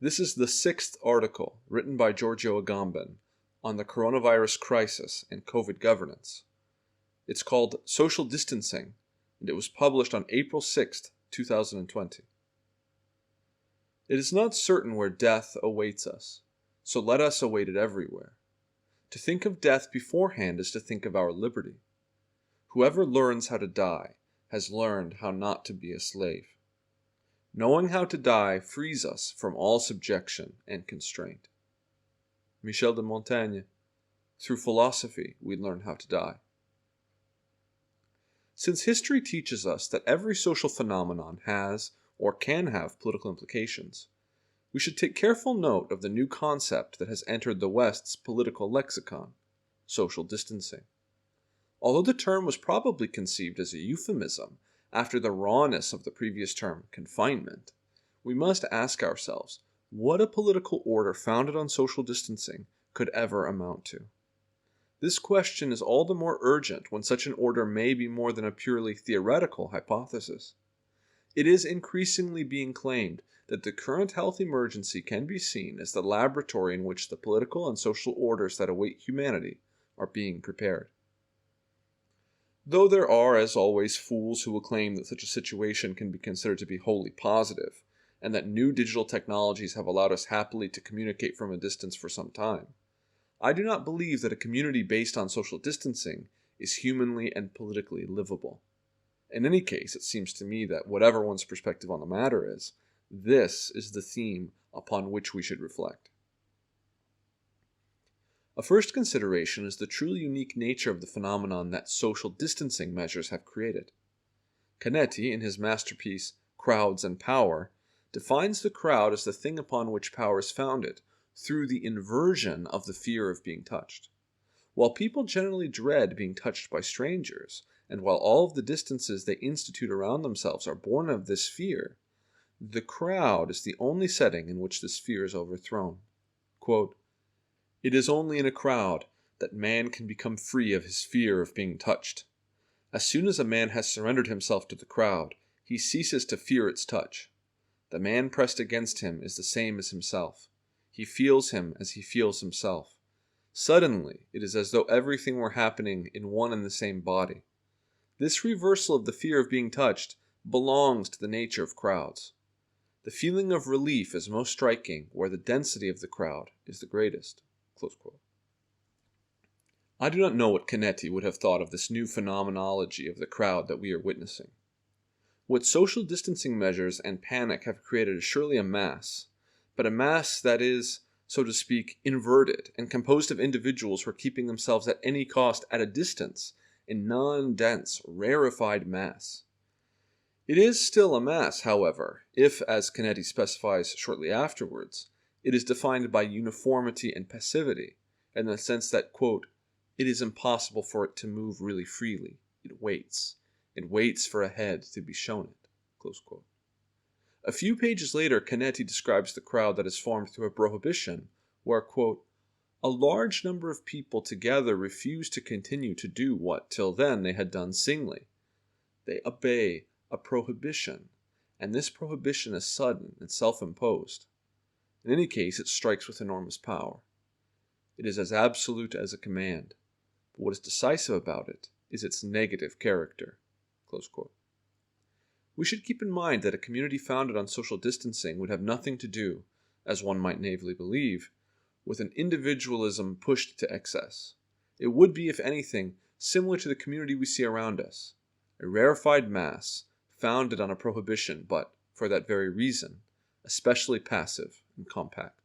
This is the sixth article written by Giorgio Agamben on the coronavirus crisis and COVID governance. It's called Social Distancing, and it was published on April 6, 2020. It is not certain where death awaits us, so let us await it everywhere. To think of death beforehand is to think of our liberty. Whoever learns how to die has learned how not to be a slave. Knowing how to die frees us from all subjection and constraint. Michel de Montaigne. Through philosophy, we learn how to die. Since history teaches us that every social phenomenon has or can have political implications, we should take careful note of the new concept that has entered the West's political lexicon: social distancing. Although the term was probably conceived as a euphemism after the rawness of the previous term, confinement, we must ask ourselves what a political order founded on social distancing could ever amount to. This question is all the more urgent when such an order may be more than a purely theoretical hypothesis. It is increasingly being claimed that the current health emergency can be seen as the laboratory in which the political and social orders that await humanity are being prepared. Though there are, as always, fools who will claim that such a situation can be considered to be wholly positive, and that new digital technologies have allowed us happily to communicate from a distance for some time, I do not believe that a community based on social distancing is humanly and politically livable. In any case, it seems to me that whatever one's perspective on the matter is, this is the theme upon which we should reflect. A first consideration is the truly unique nature of the phenomenon that social distancing measures have created. Canetti, in his masterpiece Crowds and Power, defines the crowd as the thing upon which power is founded, through the inversion of the fear of being touched. While people generally dread being touched by strangers, and while all of the distances they institute around themselves are born of this fear, the crowd is the only setting in which this fear is overthrown. Quote, "It is only in a crowd that man can become free of his fear of being touched. As soon as a man has surrendered himself to the crowd, he ceases to fear its touch. The man pressed against him is the same as himself. He feels him as he feels himself. Suddenly, it is as though everything were happening in one and the same body. This reversal of the fear of being touched belongs to the nature of crowds. The feeling of relief is most striking where the density of the crowd is the greatest." Close quote. I do not know what Canetti would have thought of this new phenomenology of the crowd that we are witnessing. What social distancing measures and panic have created is surely a mass, but a mass that is, so to speak, inverted and composed of individuals who are keeping themselves at any cost at a distance in non-dense, rarefied mass. It is still a mass, however, if, as Canetti specifies shortly afterwards, it is defined by uniformity and passivity, in the sense that, quote, "it is impossible for it to move really freely. It waits. It waits for a head to be shown it." Close quote. A few pages later, Canetti describes the crowd that is formed through a prohibition, where, quote, "a large number of people together refuse to continue to do what till then they had done singly. They obey a prohibition, and this prohibition is sudden and self-imposed. In any case, it strikes with enormous power. It is as absolute as a command, but what is decisive about it is its negative character." Close quote. We should keep in mind that a community founded on social distancing would have nothing to do, as one might naively believe, with an individualism pushed to excess. It would be, if anything, similar to the community we see around us, a rarefied mass founded on a prohibition, but, for that very reason, especially passive and compact.